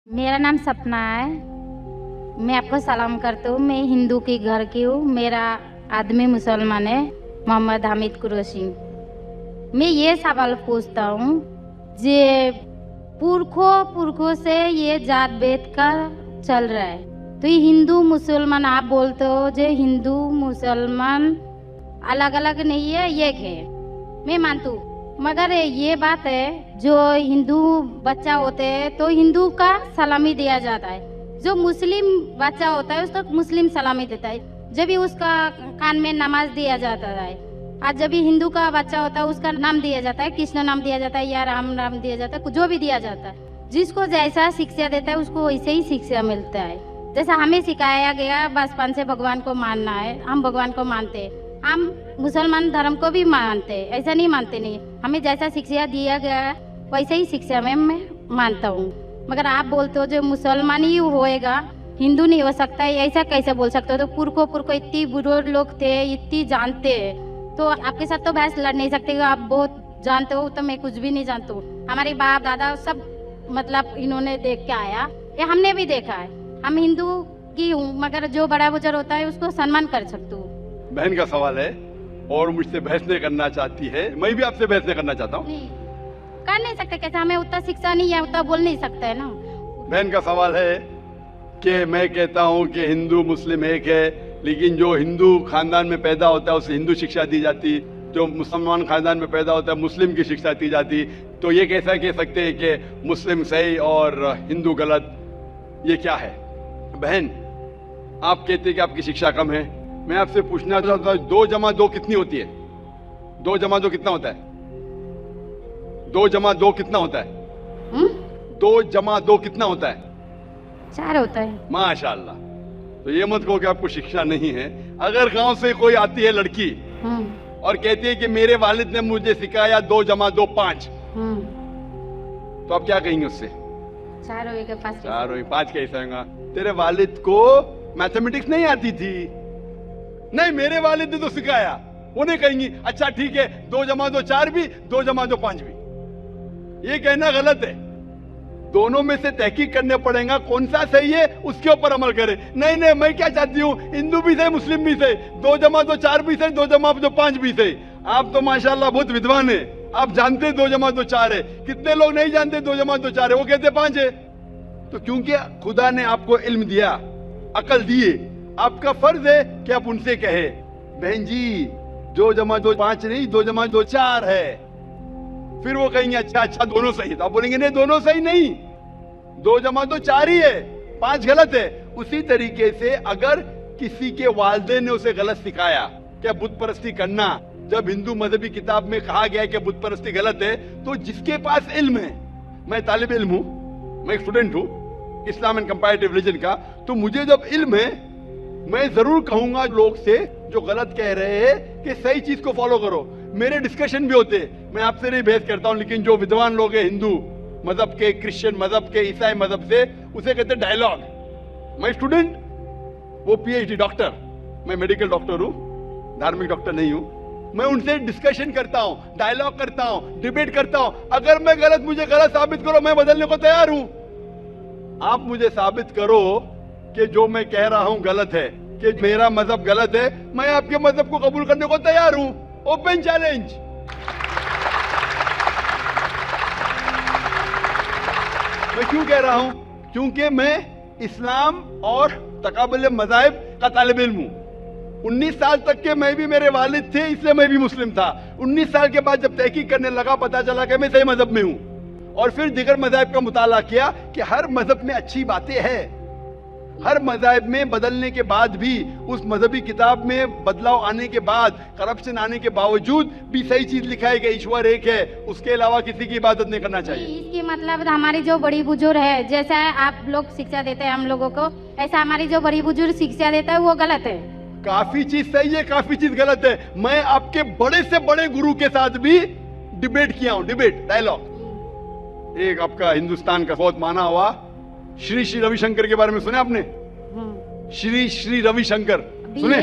मेरा नाम सपना है। मैं आपको सलाम करती हूँ। मैं हिंदू की घर की हूँ। मेरा आदमी मुसलमान है, मोहम्मद हामिद कुरैशी। मैं ये सवाल पूछता हूँ, जे पुरखों से ये जात भेद का चल रहा है, तो ये हिंदू मुसलमान आप बोलते हो, जो हिंदू मुसलमान अलग अलग नहीं है, एक है। मैं मानती हूँ, मगर ये बात है, जो हिंदू बच्चा होते हैं तो हिंदू का सलामी दिया जाता है, जो मुस्लिम बच्चा होता है उसको मुस्लिम सलामी देता है। जब भी उसका कान में नमाज दिया जाता है, आज जब भी हिंदू का बच्चा होता है उसका नाम दिया जाता है, कृष्ण नाम दिया जाता है या राम नाम दिया जाता है, जो भी दिया जाता है। जिसको जैसा शिक्षा देता है उसको वैसे ही शिक्षा मिलता है। जैसा हमें सिखाया गया बचपन से भगवान को मानना है, हम भगवान को मानते हैं। हम मुसलमान धर्म को भी मानते हैं, ऐसा नहीं मानते नहीं। हमें जैसा शिक्षा दिया गया है वैसे ही शिक्षा में मैं मानता हूँ। मगर आप बोलते हो जो मुसलमान ही होएगा, हिंदू नहीं हो सकता है, ऐसा कैसे बोल सकते हो? तो पुरखों इतनी बुरे लोग थे, इतनी जानते हैं, तो आपके साथ तो बहस लड़ नहीं सकते। आप बहुत जानते हो, तो मैं कुछ भी नहीं जानती हूँ। हमारे बाप दादा सब मतलब इन्होंने देख के आया, ये हमने भी देखा है। हम हिंदू की हूँ, मगर जो बड़ा बुजुर्ग होता है उसको सम्मान कर सकती हूँ। बहन का सवाल है और मुझसे बहस नहीं करना चाहती है, मैं भी आपसे बहस नहीं करना चाहता हूँ। नहीं कर नहीं सकते, कैसे? हमें उतना शिक्षा नहीं है, उतना बोल नहीं सकते है ना। बहन का सवाल है कि मैं कहता हूँ कि हिंदू मुस्लिम एक है, लेकिन जो हिंदू खानदान में पैदा होता है उसे हिंदू शिक्षा दी जाती, जो मुसलमान खानदान में पैदा होता है मुस्लिम की शिक्षा दी जाती। तो ये कैसा कह सकते हैं कि मुस्लिम सही और हिंदू गलत? ये क्या है? बहन, आप कहते हैं कि आपकी शिक्षा कम है। मैं आपसे पूछना चाहता हूँ, 2 जमा 2 कितनी होती है? 2 जमा 2 कितना होता है? 2 जमा 2 कितना होता है? 2 जमा 2 कितना होता है? 4 होता है। माशाल्लाह। तो ये मत कहो कि आपको शिक्षा नहीं है। अगर गांव से कोई आती है लड़की और कहती है कि मेरे वालिद ने मुझे सिखाया 2 जमा 2 5, तो आप क्या कहेंगे उससे? 4 होएगा 5। 4 हुई, 5 कैसे होगा? तेरे वालिद को मैथमेटिक्स नहीं आती थी? नहीं, मेरे वालिद ने तो सिखाया। वो नहीं कहेंगी अच्छा ठीक है 2 जमा 2 4 भी, 2 जमा 2 5 भी। ये कहना गलत है। दोनों में से तहकीक करने पड़ेगा, कौन सा सही है उसके ऊपर अमल करें। नहीं नहीं, मैं क्या चाहती हूँ, हिंदू भी सही मुस्लिम भी सही, 2 जमा 2 4 भी सही, 2 जमा 2 5 भी सही। आप तो माशाल्लाह बहुत विद्वान है, आप जानते 2 जमा 2 4 है। कितने लोग नहीं जानते 2 जमा 2 4 है, वो कहते 5 है। तो क्योंकि खुदा ने आपको इल्म दिया, अकल दिए, आपका फर्ज है कि आप उनसे कहे बहन जी 2 जमा 2 5 नहीं, 2 जमा 2 4 है। फिर वो कहेंगे अच्छा दोनों सही है। तो आप बोलेंगे नहीं, दोनों सही नहीं, 2 जमा 2 4 ही है, 5 गलत है। उसी तरीके से अगर किसी के वालिदैन ने उसे गलत सिखाया क्या बुत परस्ती करना, जब हिंदू मजहबी किताब में कहा गया है कि बुत परस्ती गलत है, तो जिसके पास इल्म है, मैं तालिब इल्म हूं, मैं एक स्टूडेंट हूं इस्लाम एंड कंपैरेटिव रिलीजन का, तो मुझे जब इल्म है मैं जरूर कहूंगा लोग से जो गलत कह रहे हैं कि सही चीज को फॉलो करो। मेरे डिस्कशन भी होते हैं, मैं आपसे नहीं बहस करता हूं, लेकिन जो विद्वान लोग हैं हिंदू मजहब के, क्रिश्चियन मजहब के, ईसाई मजहब से, उसे कहते हैं डायलॉग। मैं स्टूडेंट, वो पीएचडी डॉक्टर, मैं मेडिकल डॉक्टर हूं, धार्मिक डॉक्टर नहीं हूं। मैं उनसे डिस्कशन करता हूं, डायलॉग करता हूं, डिबेट करता हूं। अगर मैं गलत, मुझे गलत साबित करो, मैं बदलने को तैयार हूं। आप मुझे साबित करो कि जो मैं कह रहा हूं गलत है, कि मेरा मजहब गलत है, मैं आपके मजहब को कबूल करने को तैयार हूं। Open challenge. मैं क्यों कह रहा हूं? क्योंकि मैं इस्लाम और तकाबुल मज़ाहिब का तालिब इल्म हूं। 19 साल तक के मैं भी, मेरे वालिद थे इसलिए मैं भी मुस्लिम था। 19 साल के बाद जब तहकीक करने लगा, पता चला कि मैं सही मजहब में हूं, और फिर दीगर मज़ाहिब का मुताला किया कि हर मजहब में अच्छी बातें हैं। हर मज़ाहिब में बदलने के बाद भी, उस मजहबी किताब में बदलाव आने के बाद, करप्शन आने के बावजूद भी सही चीज लिखा है कि ईश्वर एक है, उसके अलावा किसी की इबादत नहीं करना चाहिए। इसकी मतलब हमारी जो बड़ी बुजुर्ग है, जैसा आप लोग शिक्षा देते हैं हम लोगों को, ऐसा हमारी जो बड़ी बुजुर्ग शिक्षा देता है वो गलत है। काफी चीज सही है, काफी चीज गलत है। मैं आपके बड़े से बड़े गुरु के साथ भी डिबेट किया हूं, डिबेट डायलॉग। एक आपका हिंदुस्तान का बहुत माना हुआ श्री रविशंकर के बारे में सुने आपने? श्री रविशंकर सुने?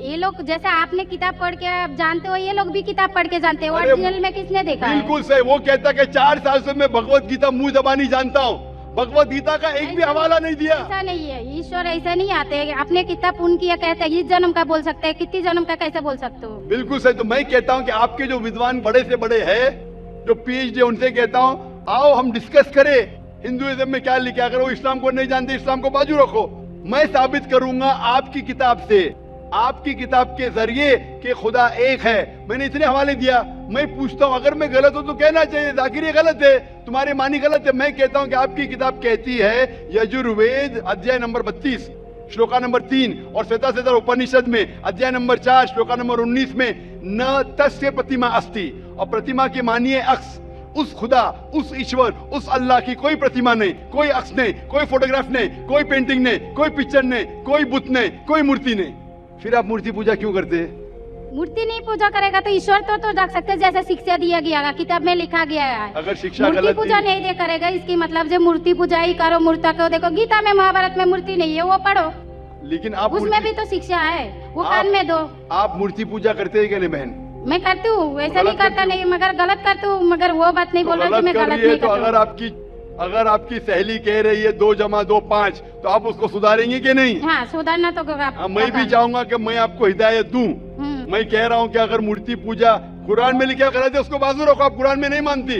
ये लोग जैसे आपने किताब पढ़ के आप जानते हो, ये लोग भी किताब पढ़ के जानते हैं। ओरिजिनल में किसने देखा है? बिल्कुल सही। वो कहता कि 4 साल से मैं भगवत गीता मुंह जबानी जानता हूँ। भगवत गीता का एक भी हवाला नहीं दिया। ऐसा नहीं है, ईश्वर ऐसे नहीं आते। अपने कितना पुण्य किया कहते हैं, इस जन्म का बोल सकते हैं, कितनी जन्म का कैसे बोल सकते हो? बिल्कुल सही। तो मैं कहता हूं कि आपके जो विद्वान बड़े से बड़े हैं, जो पीएचडी, उनसे कहता हूं आओ हम डिस्कस करें हिंदुइज्म में क्या लिखा। अगर वो इस्लाम को नहीं जानते, इस्लाम को बाजू रखो। मैं साबित करूंगा आपकी किताब से, आपकी किताब के जरिए कि खुदा एक है। मैंने इतने हवाले दिया। मैं पूछता हूं अगर मैं गलत हूं तो कहना चाहिए, जाकिर ये गलत है, तुम्हारी मानी गलत है। मैं कहता हूं कि आपकी किताब कहती है यजुर्वेद अध्याय नंबर 32 श्लोका नंबर 3 और श्वेताश्वतर उपनिषद में अध्याय नंबर 4 श्लोका नंबर 19 में न तस्य प्रतिमा अस्ति, और प्रतिमा की मानिए अक्स। उस खुदा, उस ईश्वर, उस अल्लाह की कोई प्रतिमा नहीं, कोई अक्स नहीं, कोई फोटोग्राफ नहीं, कोई पेंटिंग नहीं, कोई पिक्चर नहीं, कोई बुत नहीं, कोई मूर्ति नहीं। फिर आप मूर्ति पूजा क्यों करते हैं? मूर्ति नहीं पूजा करेगा तो ईश्वर तो रख सकते हैं, जैसे शिक्षा दिया गया है, किताब में लिखा गया है। अगर शिक्षा मूर्ति गलत पूजा नहीं दे करेगा, इसकी मतलब जो मूर्ति पूजा ही करो, मूर्ता को देखो, गीता में महाभारत में मूर्ति नहीं है, वो पढ़ो, लेकिन आप उसमें भी तो शिक्षा है, वो कान में दो। आप मूर्ति पूजा करते हैं क्या नहीं बहन? मैं करती हूँ, वैसा नहीं करता नहीं, मगर गलत करती हूँ, मगर वो बात नहीं बोल रहा कि मैं गलत नहीं तो करती हूँ। अगर आपकी सहेली कह रही है 2 + 2 5, तो आप उसको सुधारेंगे कि नहीं? हाँ, सुधारना तो मैं भी चाहूंगा कि मैं आपको हिदायत दूं। मैं कह रहा हूं कि अगर मूर्ति पूजा कुरान में लिखा गलत है, उसको बाजू रखो। आप कुरान में नहीं मानती,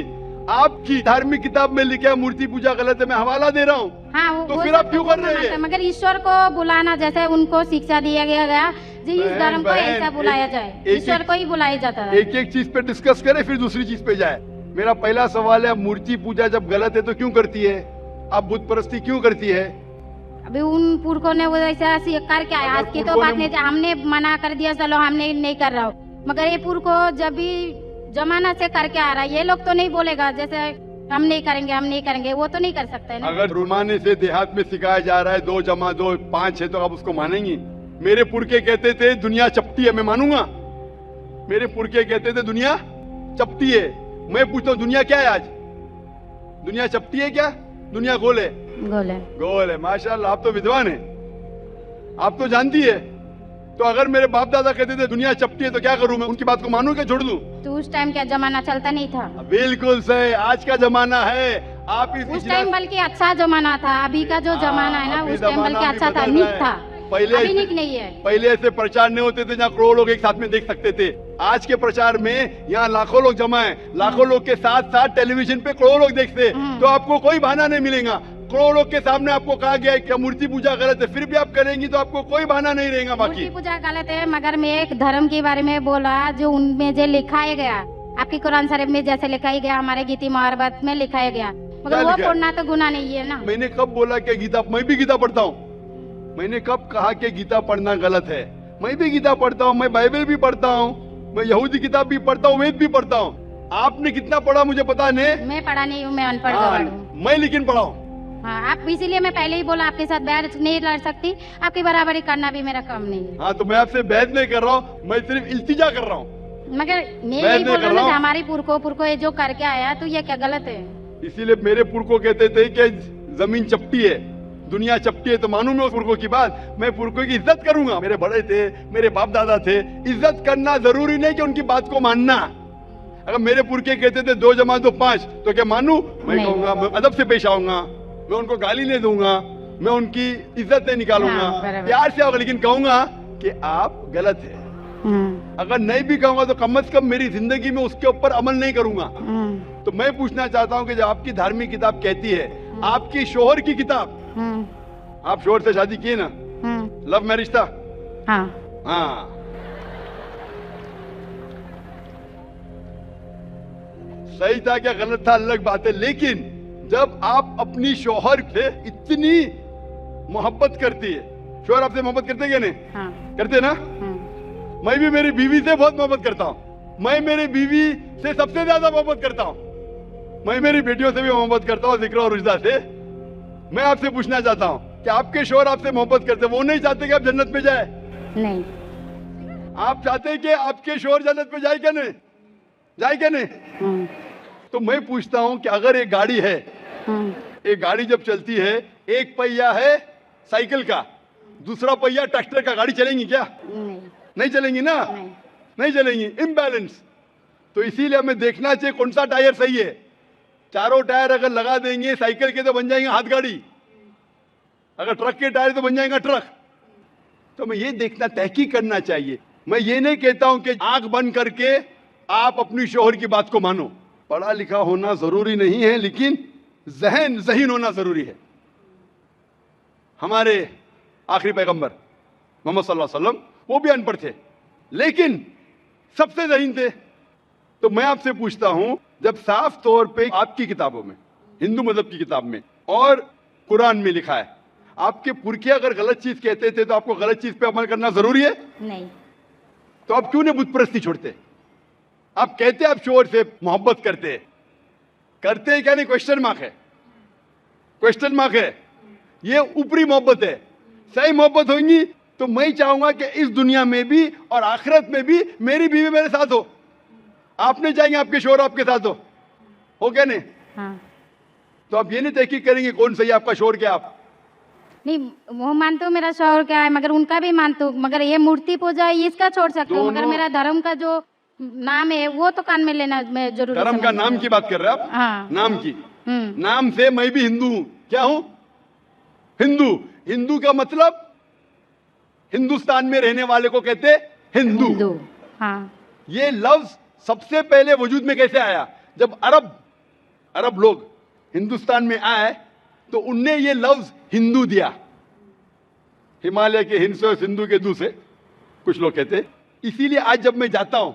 आपकी धार्मिक किताब में लिखा मूर्ति पूजा गलत है, मैं हवाला दे रहा हूँ। हाँ, तो फिर आप क्यों कर रहे हैं? मगर ईश्वर को बुलाना, जैसे उनको शिक्षा दिया गया जी, इस धर्म को ऐसा बुलाया जाए, ईश्वर को ही बुलाया जाता है। एक एक चीज पे डिस्कस करें, फिर दूसरी चीज पे जाए। मेरा पहला सवाल है, मूर्ति पूजा जब गलत है तो क्यों करती है? आप बुत परस्ती क्यों करती है? अभी उन पुरखों ने वो ऐसा करके आया, आज की तो बात नहीं, हमने मना कर दिया, चलो हमने नहीं कर रहा हूँ, मगर ये पुरखों जब भी जमाना से करके आ रहा है, ये लोग तो नहीं बोलेगा जैसे हम नहीं करेंगे, हम नहीं करेंगे, वो तो नहीं कर सकते ना। अगर रुमाने से देहात में सिखाया जा रहा है 2 + 2 5 है, तो आप उसको मानेंगी? मेरे पुरखे कहते थे दुनिया चपटी है, मैं मानूंगा? मेरे पुरखे कहते थे दुनिया चपटी है। मैं पूछता हूँ दुनिया क्या है आज? दुनिया चपटी है क्या? दुनिया गोल है? गोल है। माशाल्लाह, आप तो विद्वान है, आप तो जानती है। तो अगर मेरे बाप दादा कहते थे दुनिया चपटी है, तो क्या करूं मैं? उनकी बात को मानूं क्या छोड़ दूं? तो उस टाइम क्या जमाना चलता नहीं था? बिल्कुल सही, आज का जमाना है। आप उस टाइम बल्कि अच्छा जमाना था, अभी का जो जमाना है ना, उस टाइम बल्कि अच्छा था, नीक था। अभी नीक नहीं है। पहले ऐसे प्रचार नहीं होते थे जहाँ करोड़ों लोग एक साथ में देख सकते थे। आज के प्रचार में यहाँ लाखों लोग जमा है, लाखों लोग के साथ साथ टेलीविजन पे करोड़ों लोग देखते हैं, तो आपको कोई बहाना नहीं मिलेगा। करोड़ों लोग के सामने आपको कहा गया है कि मूर्ति पूजा गलत है, फिर भी आप करेंगी तो आपको कोई बहाना नहीं रहेगा। बाकी मूर्ति पूजा गलत है, मगर मैं एक धर्म के बारे में बोला जो उनमें जो लिखाया गया, आपकी कुरान शरीफ में जैसे लिखाया गया, हमारे गीता महाभारत में लिखाया गया, मगर वो पढ़ना तो गुनाह नहीं है ना। मैंने कब बोला कि गीता? मैं भी गीता पढ़ता हूँ। मैंने कब कहा कि गीता पढ़ना गलत है? मैं भी गीता पढ़ता हूँ, मैं बाइबल भी पढ़ता हूँ, मैं यहूदी किताब भी पढ़ता हूँ, वेद भी पढ़ता हूँ। आपने कितना पढ़ा मुझे पता नहीं। मैं पढ़ा नहीं हूँ, मैं अनपढ़ हूँ। मैं लेकिन पढ़ा हूँ। हाँ, आप इसीलिए मैं पहले ही बोला आपके साथ बहस नहीं लड़ सकती, आपकी बराबरी करना भी मेरा काम नहीं है। हाँ, तो मैं आपसे बहस नहीं कर रहा हूँ, मैं सिर्फ इल्तिजा कर रहा हूँ। मगर मैं यही बोल रहा हूँ हमारी पुरखों ये जो करके आया, तो ये क्या गलत है? इसीलिए मेरे पुरखों कहते थे कि जमीन चपटी है, दुनिया चपटी है, तो मानूं मैं उस पुरखों की बात। मैं पुरखों की इज्जत करूंगा, मेरे बड़े थे, मेरे बाप दादा थे। इज्जत करना जरूरी नहीं कि उनकी बात को मानना। अगर मेरे पुरखे कहते थे 2 + 2 5, तो क्या मानूं? मैं कहूंगा, मैं अदब से पेश आऊंगा, मैं उनको गाली नहीं दूंगा, मैं उनकी इज्जत नहीं निकालूंगा, प्यार से आऊंगा, लेकिन कहूंगा कि आप गलत है। अगर नहीं भी कहूंगा तो कम से कम मेरी जिंदगी में उसके ऊपर अमल नहीं करूंगा। तो मैं पूछना चाहता हूं कि जब आपकी धार्मिक किताब कहती है, आपकी शोहर की किताब, आप शोहर से शादी किए ना? लव मैरिज था? हाँ। सही था क्या गलत था अलग बात है, लेकिन जब आप अपनी शोहर से इतनी मोहब्बत करती है, शोहर आपसे मोहब्बत करते क्या नहीं? करते ना? मैं भी मेरी बीवी से बहुत मोहब्बत करता हूँ। मैं मेरी बीवी से सबसे ज्यादा मोहब्बत करता हूँ। मैं मेरी बेटियों से भी मोहब्बत करता हूँ, जिक्र और रुजदा से। मैं आपसे पूछना चाहता हूँ कि आपके शोहर आपसे मोहब्बत करते, वो नहीं चाहते कि आप जन्नत में जाए? नहीं। आप चाहते हैं कि आपके शोहर जन्नत में जाए क्या नहीं? जाए क्या नहीं? तो मैं पूछता हूँ कि अगर एक गाड़ी है, एक गाड़ी जब चलती है, एक पहिया है साइकिल का, दूसरा पहिया ट्रैक्टर का, गाड़ी चलेंगी क्या? नहीं चलेंगी ना? नहीं चलेंगी, इम्बैलेंस। तो इसीलिए हमें देखना चाहिए कौन सा टायर सही है। चारों टायर अगर लगा देंगे साइकिल के तो बन जाएंगे हाथ गाड़ी, अगर ट्रक के टायर तो बन जाएगा ट्रक। तो मैं ये देखना, तहकीक करना चाहिए। मैं ये नहीं कहता हूं कि आंख बंद करके आप अपनी शोहर की बात को मानो। पढ़ा लिखा होना जरूरी नहीं है, लेकिन ज़हीन होना जरूरी है। हमारे आखिरी पैगंबर मोहम्मद सल्लल्लाहु अलैहि वसल्लम वो भी अनपढ़ थे, लेकिन सबसे ज़हीन थे। तो मैं आपसे पूछता हूं, जब साफ तौर पे आपकी किताबों में, हिंदू मजहब की किताब में और कुरान में लिखा है, आपके पुरखे अगर गलत चीज कहते थे तो आपको गलत चीज पे अमल करना जरूरी है? नहीं। तो आप क्यों नहीं बुत परस्ती छोड़ते? आप कहते आप शोर से मोहब्बत करते हैं क्या? नहीं, क्वेश्चन मार्क है, क्वेश्चन मार्क है। ये ऊपरी मोहब्बत है। सही मोहब्बत होगी तो मैं चाहूंगा कि इस दुनिया में भी और आखिरत में भी मेरी बीवी मेरे साथ हो। आप नहीं चाहेंगे आपके शोहर आपके साथ हो क्या? नहीं। हाँ। तो आप ये नहीं तहकीक करेंगे कौन सही आपका शोहर क्या? आप नहीं, वो मानते हो मेरा शोहर क्या है, मगर उनका भी मानते हो, मगर ये मूर्ति पूजा इसका छोड़ सकते हो, मगर मेरा धर्म का जो नाम है वो तो कान में लेना मैं जरूरी धर्म का नाम की बात कर रहे हैं आप? हाँ। नाम की, नाम से मैं भी हिंदू हूं। क्या हूं? हिंदू। हिंदू का मतलब हिंदुस्तान में रहने वाले को कहते हिंदू। हाँ। ये लफ्ज सबसे पहले वजूद में कैसे आया? जब अरब लोग हिंदुस्तान में आए तो उनने ये लफ्ज हिंदू दिया। हिमालय के हिंद से और सिंधु के दू से कुछ लोग कहते। इसीलिए आज जब मैं जाता हूं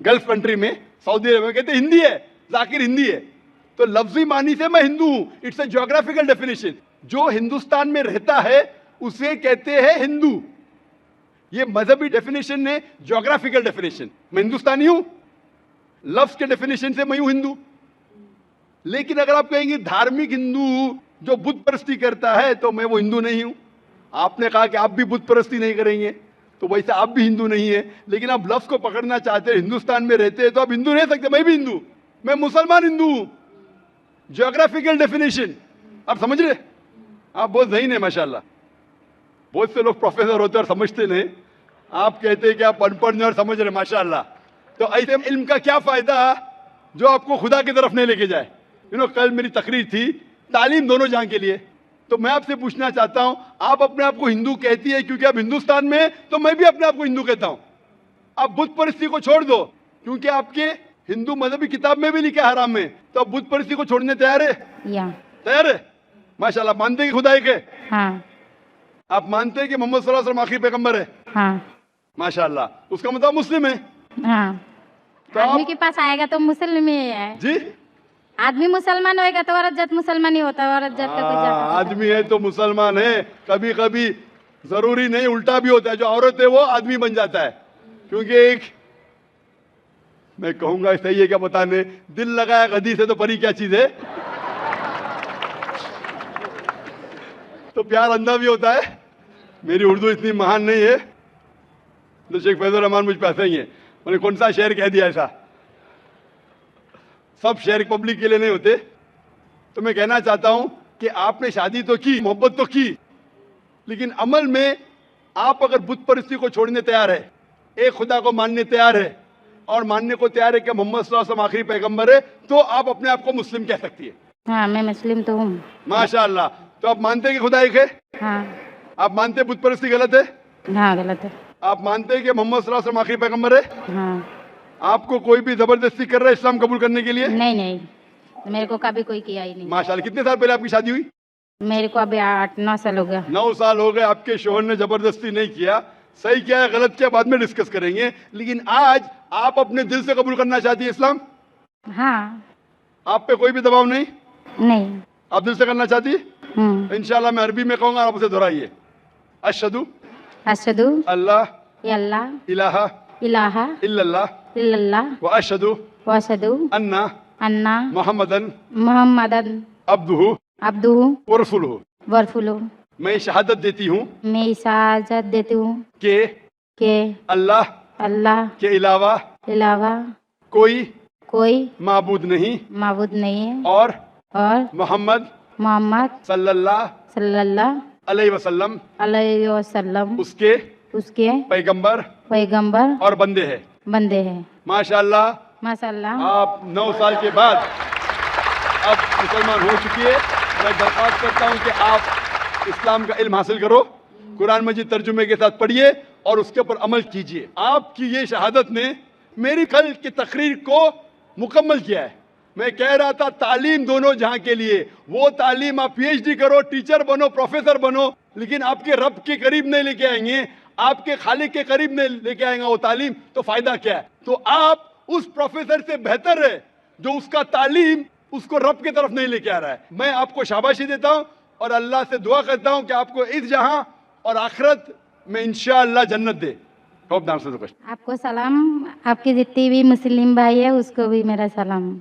गल्फ कंट्री में, सऊदी अरब में, कहते हिंदी है, जाकिर हिंदी है। तो लफ्जी मानी से मैं हिंदू हूं। It's a geographical definition. जो हिंदुस्तान में रहता है उसे कहते हैं हिंदू। ये मजहबी डेफिनेशन ने ज्योग्राफिकल डेफिनेशन। मैं हिंदुस्तानी हूं, लफ्ज के डेफिनेशन से मैं हूं हिंदू। लेकिन अगर आप कहेंगे धार्मिक हिंदू जो बुत परस्ती करता है, तो मैं वो हिंदू नहीं हूं। आपने कहा कि आप भी बुत परस्ती नहीं करेंगे, तो वैसे आप भी हिंदू नहीं है। लेकिन आप लफ्ज को पकड़ना चाहते हैं, हिंदुस्तान में रहते हैं तो आप हिंदू रह सकते। मैं भी हिंदू, मैं मुसलमान हिंदू हूं। ज्योग्राफिकल डेफिनेशन आप समझ रहे? आप बहुत ज़हीन है माशाल्लाह। बहुत से लोग प्रोफेसर होते और समझते नहीं। आप कहते हैं कि आप अनपढ़ नहीं और समझ रहे, माशाल्लाह। तो ऐसे इल्म का क्या फायदा जो आपको खुदा की तरफ नहीं लेके जाए? कल मेरी तकरीर थी तालीम दोनों जहां के लिए। तो मैं आपसे पूछना चाहता हूं, आप अपने आप को हिंदू कहती है क्योंकि आप हिंदुस्तान में हैं, तो मैं भी अपने आप को हिंदू कहता हूं। आप बुत परस्ती को छोड़ दो क्योंकि आपके हिंदू मजहबी किताब में भी लिखा है हराम में, तो आप बुत परस्ती को छोड़ने तैयार है? तैयार है? माशाल्लाह। मानते हैं कि खुदा एक है? हाँ। आप मानते हैं कि मोहम्मद सल्लल्लाहु अलैहि वसल्लम आखिरी पैगंबर है? हाँ। माशाल्लाह। उसका मतलब मुस्लिम है? हाँ। तो आदमी के पास आएगा तो मुस्लिम ही है जी। आदमी मुसलमान होएगा तो औरत जात मुसलमान ही होता है। औरत जात का कुछ आदमी है तो मुसलमान है। कभी कभी जरूरी नहीं, उल्टा भी होता है। जो औरत है वो आदमी बन जाता है। क्योंकि एक मैं कहूंगा सही है क्या बताने, दिल लगाया गधी से तो परी क्या चीज है। तो प्यार अंधा भी होता है। मेरी उर्दू इतनी महान नहीं है तो शेख फैजुर रहमान मुझ पे हंसेंगे। मैंने कौन सा शेर कह दिया ऐसा? सब शेर पब्लिक के लिए नहीं होते। तो मैं कहना चाहता हूं कि आपने शादी तो की, मोहब्बत तो की, लेकिन अमल में आप अगर बुत परस्ती को छोड़ने तैयार है, एक खुदा को मानने तैयार है और मानने को तैयार है कि मोहम्मद सल्लल्लाहु अलैहि वसल्लम आखिरी पैगंबर है, तो आप अपने आप को मुस्लिम कह सकती है। हाँ, मैं मुस्लिम तो हूँ। माशाअल्लाह। तो आप मानते हैं कि खुदा एक है? हाँ। आप मानते हैं बुत परस्ती गलत है? हाँ, गलत है। आप मानते हैं कि मोहम्मद सल्लल्लाहु अलैहि वसल्लम आखिरी पैगंबर है? हाँ। आपको कोई भी जबरदस्ती कर रहा है इस्लाम कबूल करने के लिए? नहीं, मेरे को कभी कोई किया ही नहीं। माशाल्लाह। कितने साल पहले आपकी शादी हुई? मेरे को अभी 8-9 साल हो गया। 9 साल हो गए। आपके शोहर ने जबरदस्ती नहीं किया। सही क्या है गलत क्या बाद में डिस्कस करेंगे, लेकिन आज आप अपने दिल से कबूल करना चाहती है इस्लाम? हाँ। आप पे कोई भी दबाव नहीं? नहीं। आप दिल से करना चाहती है? इंशाल्लाह मैं अरबी में कहूंगा, आप उसे दोहराइए। अशहदु अल्लाह इलाहा इल्लल्लाह व अशहदु अन्ना मुहम्मदन अब्दुहु व रसूलुहु। मैं शहादत देती हूँ कि अल्लाह के अलावा कोई माबूद नहीं है और मोहम्मद सल्लल्लाहु अलैहि वसल्लम उसके पैगंबर और बंदे हैं। माशाअल्लाह। आप 9 साल के बाद अब मुसलमान हो चुकी है। मैं दरख्वास्त करता हूँ कि आप इस्लाम का इल्म हासिल करो, कुरान मजीद तर्जुमे के साथ पढ़िए और उसके ऊपर अमल कीजिए। आपकी ये शहादत ने मेरी कल की तकरीर को मुकम्मल किया है। मैं कह रहा था तालीम दोनों जहां के लिए, वो तालीम आप पीएचडी करो, टीचर बनो, प्रोफेसर बनो, लेकिन आपके रब के करीब नहीं लेके आएंगे, आपके खालिक के करीब नहीं लेके आएगा वो तालीम, तो फायदा क्या है? तो आप उस प्रोफेसर से बेहतर है जो उसका तालीम उसको रब की तरफ नहीं लेके आ रहा है। मैं आपको शाबाशी देता हूं और अल्लाह से दुआ करता हूं कि आपको इस जहां और आखिरत में इंशाअल्लाह जन्नत दे। Hope the answer the question. आपको सलाम, आपके जितने भी मुस्लिम भाई है उसको भी मेरा सलाम।